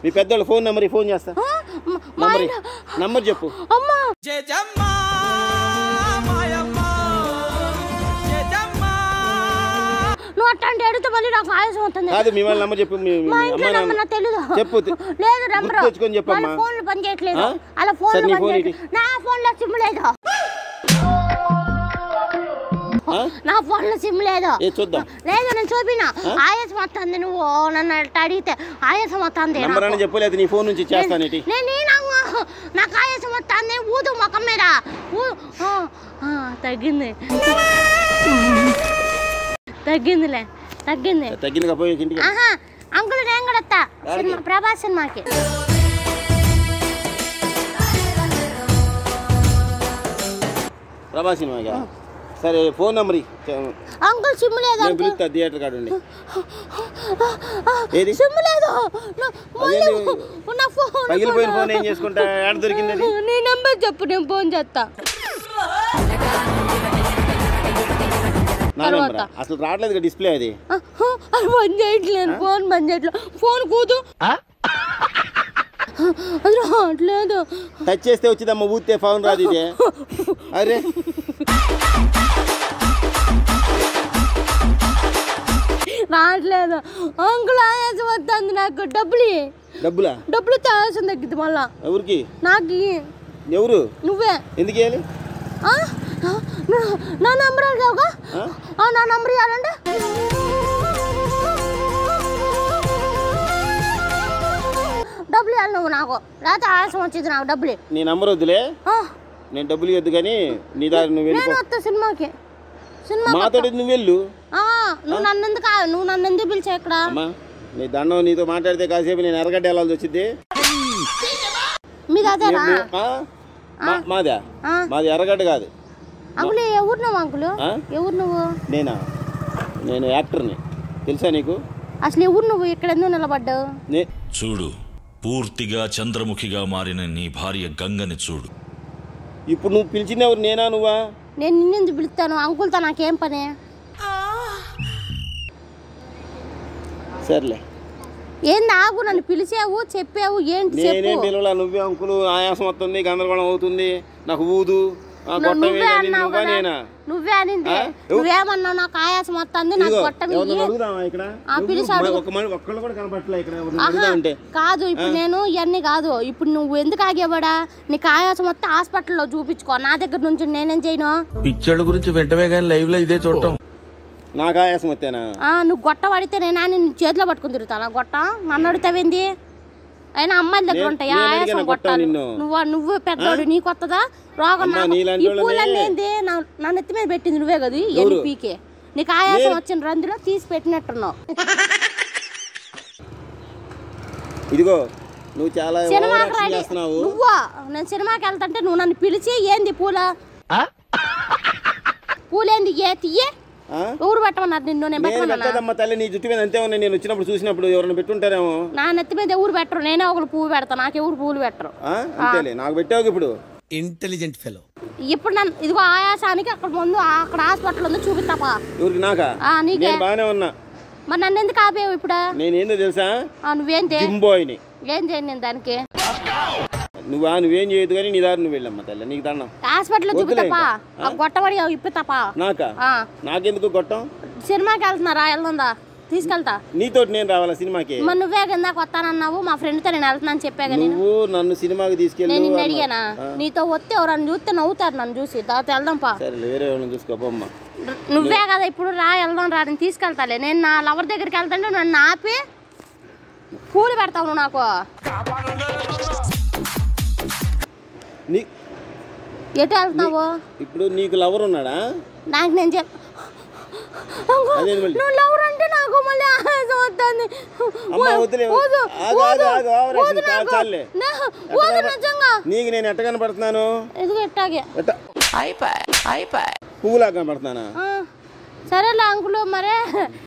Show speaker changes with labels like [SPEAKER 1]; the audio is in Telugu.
[SPEAKER 1] మీ పెద్దోళ్ళ ఫోన్ నెంబర్ ఫోన్ చేస్తా. నంబర్ చెప్పు.
[SPEAKER 2] నువ్వు అట్లాంటి అడిగితే మళ్ళీ నాకు ఆయాసం అవుతుంది.
[SPEAKER 1] కాదు మీ వాళ్ళ నంబర్ చెప్పు.
[SPEAKER 2] తెలీదు.
[SPEAKER 1] చెప్పు.
[SPEAKER 2] లేదు నెంబర్
[SPEAKER 1] తెచ్చుకొని చెప్పమ్మా.
[SPEAKER 2] ఫోన్లు పని చేయట్లేదు. అలా ఫోన్లు పని చేయట్లేదు. నా ఫోన్లో సిమ్ లేదు. నా ఫోన్లో సిమ్ లేదు.
[SPEAKER 1] చూద్దాం.
[SPEAKER 2] లేదు నేను చూపినా. ఆయాసం వస్తుంది. నువ్వు నన్ను అడిగితే ఆయాసం వస్తుంది.
[SPEAKER 1] చెప్పలేదు నీ ఫోన్ నుంచి చేస్తాను.
[SPEAKER 2] నాకు ఆయాసం వస్తుంది. ఊదు ముఖం మీద. తగ్గింది తగ్గిందిలే తగ్గింది. అంకుల్ నేను కూడా వస్తా సినిమా ప్రభాస్ సినిమాకి.
[SPEAKER 1] ప్రభాస్ సినిమాకి సరే ఫోన్ నెంబర్
[SPEAKER 2] అంకుల్ సిమ్ లేదు.
[SPEAKER 1] థియేటర్ కాడ ఉండి
[SPEAKER 2] సిమ్ లేదు.
[SPEAKER 1] పగిలిపోయిన ఫోన్ ఏం చేసుకుంటా ఏడ దొరికింది?
[SPEAKER 2] నీ నెంబర్ చెప్పు నేను ఫోన్ చేస్తా.
[SPEAKER 1] అసలు రావట్లేదు డిస్ప్లే. అది
[SPEAKER 2] పని చేయట్లేదు. ఫోన్ పని చేయట్లేదు. ఫోన్ కూదు అది రావట్లేదు.
[SPEAKER 1] టచ్ చేస్తే వచ్చిందమ్మ. ఊతే ఫోన్ రాదు. ఇదే అరే
[SPEAKER 2] రావట్లేదు. అంకుల్ ఆయాసం వస్తుంది. నాకు డబ్బులు ఆయాసం తగ్గిద్ది మళ్ళా.
[SPEAKER 1] ఎవరికి?
[SPEAKER 2] నాకు.
[SPEAKER 1] ఎవరు?
[SPEAKER 2] నువ్వే.
[SPEAKER 1] ఎందుకు వేయాలి?
[SPEAKER 2] నా నంబర్ అడిగావుగా. నా నంబర్ ఇవ్వాలంటే డబ్బులు ఇవ్వాలి నువ్వు నాకు. లేకపోతే ఆయాసం వచ్చింది నాకు. డబ్బులు.
[SPEAKER 1] నీ నంబర్ వద్దులే. నేను డబ్బులు ఇవ్వద్దు కానీ నీ దారి నువ్వు వెళ్ళి.
[SPEAKER 2] నేను వస్తా సినిమాకి.
[SPEAKER 1] మాతో నువ్వు వెళ్ళు.
[SPEAKER 2] నువ్వు నన్ను ఎందుకు పిలిచా ఇక్కడ?
[SPEAKER 1] నీ దండం. నీతో మాట్లాడితే కాసేపు నేను ఎర్రగడ్డ వెళ్ళాల్సి వచ్చింది.
[SPEAKER 2] మీది అదేనా?
[SPEAKER 1] మాది ఎర్రగడ్డ కాదు.
[SPEAKER 2] అంకుల్ ఎవరు నువ్వు? అంకుల్ ఎవరు నువ్వు?
[SPEAKER 1] నేను యాక్టర్ని. తెలుసా నీకు?
[SPEAKER 2] అసలు ఎవరు నువ్వు? ఇక్కడ ఎందుకు నిలబడ్డావు?
[SPEAKER 3] చూడు, పూర్తిగా చంద్రముఖిగా మారిన నీ భార్య గంగని చూడు.
[SPEAKER 1] ఇప్పుడు నువ్వు పిలిచింది ఎవరు? నేనా నువ్వా?
[SPEAKER 2] నేను నిన్నెందుకు పిలుస్తాను? అంకుల్తో నాకేం పని?
[SPEAKER 1] సర్లే.
[SPEAKER 2] ఏంది ఆగు? నన్ను పిలిచావు, చెప్పావు. ఏంటి?
[SPEAKER 1] నేనేం పిలవలా. నువ్వే అంకులు ఆయాసం వస్తుంది, గందరగోళం అవుతుంది, నాకు ఊదు.
[SPEAKER 2] నువ్వే అన్నావు. నువ్వేమన్నావు? నాకు ఆయాసం వస్తుంది, నాకు కాదు. ఇప్పుడు నేను ఇవన్నీ కాదు. ఇప్పుడు నువ్వు ఎందుకు ఆగేవాడా? నీకు ఆయాసం వస్తే హాస్పిటల్లో చూపించుకో. నా దగ్గర నుంచి నేనేం చేయను?
[SPEAKER 4] పిక్చర్ల గురించి వెంటనే కానీ లైవ్ లో ఇదే చూడటం.
[SPEAKER 1] నాకు ఆయాసం వస్తేనా?
[SPEAKER 2] నువ్వు గొట్ట పడితే నేను చేతిలో పట్టుకుని తిరుగుతాను. గొట్ట నన్ను అడుగుతావేంది? అయినా అమ్మాయిల దగ్గర ఉంటాయి ఆయాసం గొట్టాలు. నువ్వు పెద్దోడు, నీకు వస్తుందా రోగం? ఈ పూలన్నీ ఏంది నా నెత్తి మీద పెట్టింది నువ్వే కదా. ఎన్ని పీకే నీకు ఆయాసం వచ్చిన రందులో తీసి పెట్టినట్టున్నావు.
[SPEAKER 1] ఇదిగో నువ్వు చాలా
[SPEAKER 2] సినిమాకి నువ్వు నేను సినిమాకి వెళ్తాంటే నువ్వు నన్ను పిలిచి ఏంది పూలేంది తీయే ఎవరు పెట్టమన్నారు నిన్ను? నేను
[SPEAKER 1] పెట్టమన్నా తల్లి. నీ జుట్టు మీద అంతే ఉన్నాయి. నేను వచ్చినప్పుడు చూసినప్పుడు ఎవరైనా పెట్టుంటారేమో.
[SPEAKER 2] నా నెత్తి మీద ఎవరు పెట్టరు. నేనే ఒకరు పువ్వు పెడతా. నాకు ఎవరు పువ్వులు పెట్టరు.
[SPEAKER 1] అంతేలే. నాకు పెట్టావు ఇప్పుడు.
[SPEAKER 4] Intelligent fellow.
[SPEAKER 2] ఇప్పుడు నన్ను ఇదిగో ఆయాసానికి అక్కడ ముందు అక్కడ హాస్పిటల్ ఉంది చూపిస్తాపా.
[SPEAKER 1] ఎవరికి? నాకా?
[SPEAKER 2] నీకే.
[SPEAKER 1] బాగానే ఉన్నా.
[SPEAKER 2] మరి నన్ను ఎందుకు ఆపేవు ఇప్పుడు?
[SPEAKER 1] నేనేందో తెలుసా?
[SPEAKER 2] నువ్వేంటి?
[SPEAKER 1] జింబోయిని.
[SPEAKER 2] ఏం చేయను నేను దానికి.
[SPEAKER 1] నువ్వేం చేయదు కానీ నీ దారి నువ్వు వెళ్ళమ్మా తల్లి. నీకు దండం.
[SPEAKER 2] హాస్పిటల్ చూపిస్తాపా. గొట్టబడి ఇప్పుతాపా.
[SPEAKER 1] నాకా? నాకెందుకు గొట్టం?
[SPEAKER 2] సినిమాకి వెళ్తున్నారా? వెళ్దా తీసుకెళ్తా.
[SPEAKER 1] నీతో నేను రావాలా సినిమాకి?
[SPEAKER 2] మరి నువ్వే కిందాక వస్తానన్నావు. మా ఫ్రెండ్ తో నేను వెళ్తున్నాను చెప్పాగా.
[SPEAKER 1] నువ్వు నన్ను సినిమాకి తీసుకెళ్ళి
[SPEAKER 2] నేను నిన్ను అడిగానా? నీతో వస్తే ఎవరన్నా చూస్తే నవ్వుతారు నన్ను చూసి. తర్వాత వెళ్దాం పా.
[SPEAKER 1] సరే వేరే వాళ్ళని చూసుకోమ్మా.
[SPEAKER 2] నువ్వే కదా ఇప్పుడు వెళ్దాం రా నేను తీసుకెళ్తాలే. నేను నా లవర్ దగ్గరికి వెళ్తాంటే నన్ను ఆపి పూలు పెడతావు నువ్వు నాకు. ఎటు వెళ్తున్నావు
[SPEAKER 1] ఇప్పుడు? నీకు లవర్ ఉన్నాడా?
[SPEAKER 2] నాకు నేను నువ్వు లవర్ అంటే నాకు మళ్ళీ ఆయాసం వస్తుంది.
[SPEAKER 1] నీకు నేను ఎట్ట కనపడుతున్నాను?
[SPEAKER 2] ఎదుగు ఎట్టాగే
[SPEAKER 1] పువ్వులా కనపడుతున్నానా?
[SPEAKER 2] సరేలే అంకులు మరే